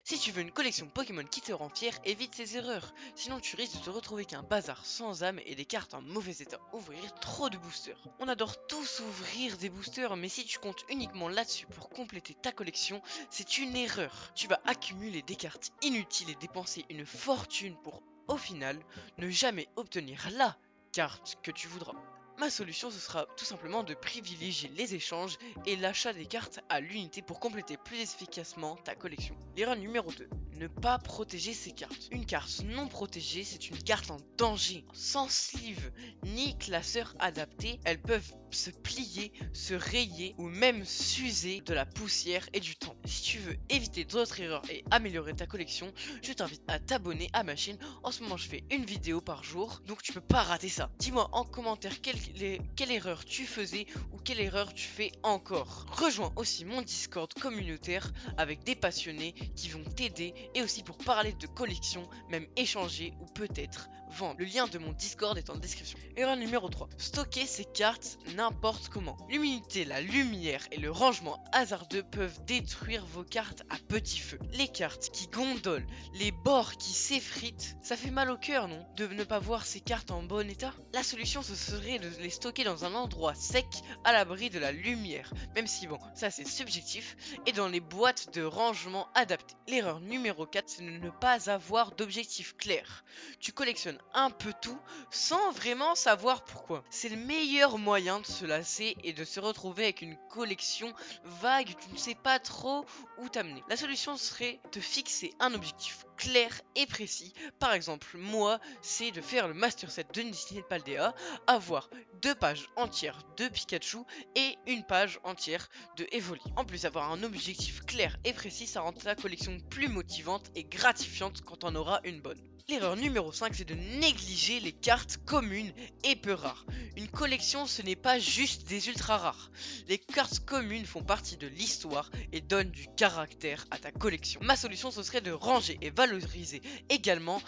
Si tu veux une collection Pokémon qui te rend fier, évite ces erreurs. Sinon tu risques de te retrouver qu'un bazar sans âme et des cartes en mauvais état. Ouvrir trop de boosters. On adore tous ouvrir des boosters, mais si tu comptes uniquement là-dessus pour compléter ta collection, c'est une erreur. Tu vas accumuler des cartes inutiles et dépenser une fortune pour, au final, ne jamais obtenir la carte que tu voudras. Ma solution, ce sera tout simplement de privilégier les échanges et l'achat des cartes à l'unité pour compléter plus efficacement ta collection. L'erreur numéro 2. Ne pas protéger ses cartes. Une carte non protégée, c'est une carte en danger. Sans sleeve ni classeur adapté, elles peuvent se plier, se rayer ou même s'user de la poussière et du temps. Si tu veux éviter d'autres erreurs et améliorer ta collection, je t'invite à t'abonner à ma chaîne. En ce moment, je fais une vidéo par jour, donc tu peux pas rater ça. Dis-moi en commentaire quelle erreur tu faisais ou quelle erreur tu fais encore. Rejoins aussi mon Discord communautaire avec des passionnés qui vont t'aider et aussi pour parler de collection, même échanger ou peut-être vendre. Le lien de mon Discord est en description. Erreur numéro 3. Stocker ses cartes n'importe comment. L'humidité, la lumière et le rangement hasardeux peuvent détruire vos cartes à petit feu. Les cartes qui gondolent, les bords qui s'effritent, ça fait mal au cœur, non? De ne pas voir ces cartes en bon état? La solution, ce serait de les stocker dans un endroit sec, à l'abri de la lumière, même si bon, ça c'est subjectif, et dans les boîtes de rangement adaptées. L'erreur numéro 4, c'est de ne pas avoir d'objectif clair. Tu collectionnes un peu tout sans vraiment savoir pourquoi. C'est le meilleur moyen de se lasser et de se retrouver avec une collection vague, tu ne sais pas trop où t'amener. La solution serait de fixer un objectif clair et précis. Par exemple, moi, c'est de faire le Master Set de Destiné de Paldea, avoir 2 pages entières de Pikachu et une page entière de Evoli. En plus, avoir un objectif clair et précis, ça rend ta collection plus motivante et gratifiante quand on aura une bonne. L'erreur numéro 5, c'est de négliger les cartes communes et peu rares. Une collection, ce n'est pas juste des ultra rares. Les cartes communes font partie de l'histoire et donnent du caractère à ta collection. Ma solution, ce serait de ranger et valoriser également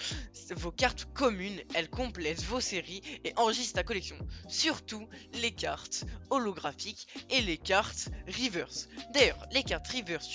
vos cartes communes. Elles complètent vos séries et enrichissent ta collection. Surtout les cartes holographiques et les cartes reverse. D'ailleurs, les cartes reverse,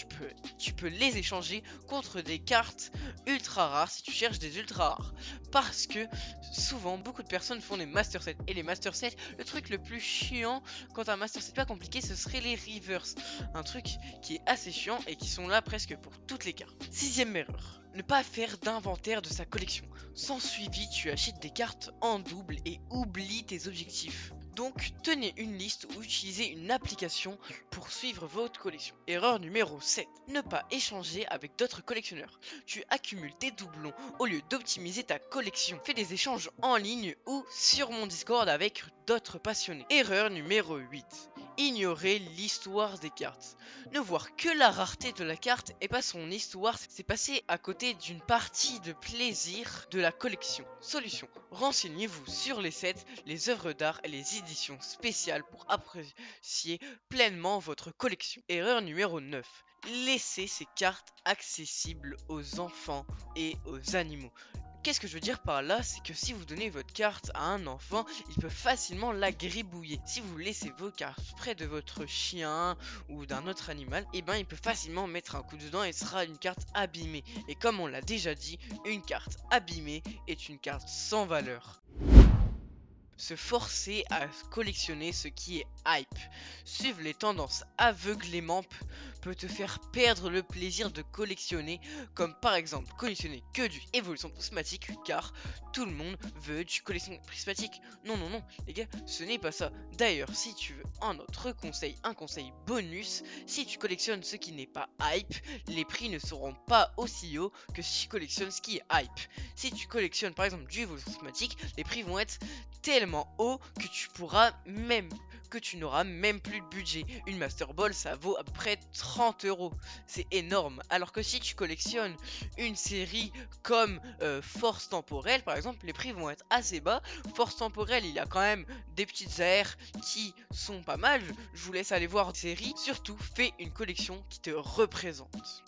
tu peux les échanger contre des cartes ultra rares si tu cherches des ultra rares, parce que souvent beaucoup de personnes font des master sets et les master sets, le truc le plus chiant quand un master set pas compliqué, ce serait les reverse, un truc qui est assez chiant et qui sont là presque pour toutes les cartes. Sixième erreur, ne pas faire d'inventaire de sa collection. Sans suivi, tu achètes des cartes en double et oublies tes objectifs. Donc tenez une liste ou utilisez une application pour suivre votre collection. Erreur numéro 7. Ne pas échanger avec d'autres collectionneurs. Tu accumules tes doublons au lieu d'optimiser ta collection. Fais des échanges en ligne ou sur mon Discord avec d'autres passionnés. Erreur numéro 8. Ignorer l'histoire des cartes. Ne voir que la rareté de la carte et pas son histoire, c'est passer à côté d'une partie de plaisir de la collection. Solution. Renseignez-vous sur les sets, les œuvres d'art et les éditions spéciales pour apprécier pleinement votre collection. Erreur numéro 9. Laissez ces cartes accessibles aux enfants et aux animaux. Qu'est-ce que je veux dire par là? C'est que si vous donnez votre carte à un enfant, il peut facilement la gribouiller. Si vous laissez vos cartes près de votre chien ou d'un autre animal, et ben il peut facilement mettre un coup dedans et sera une carte abîmée. Et comme on l'a déjà dit, une carte abîmée est une carte sans valeur. Se forcer à collectionner ce qui est hype. Suivre les tendances aveuglément peut te faire perdre le plaisir de collectionner, comme par exemple collectionner que du évolution prismatique, car tout le monde veut du collection prismatique. Non, non, non, les gars, ce n'est pas ça. D'ailleurs, si tu veux un autre conseil, un conseil bonus, si tu collectionnes ce qui n'est pas hype, les prix ne seront pas aussi hauts que si tu collectionnes ce qui est hype. Si tu collectionnes par exemple du évolution prismatique, les prix vont être tellement haut que tu n'auras même plus de budget. Une Master Ball, ça vaut à peu près 30 euros. C'est énorme. Alors que si tu collectionnes une série comme Force Temporelle, par exemple, les prix vont être assez bas. Force Temporelle, il y a quand même des petites AR qui sont pas mal. Je vous laisse aller voir une série. Surtout, fais une collection qui te représente.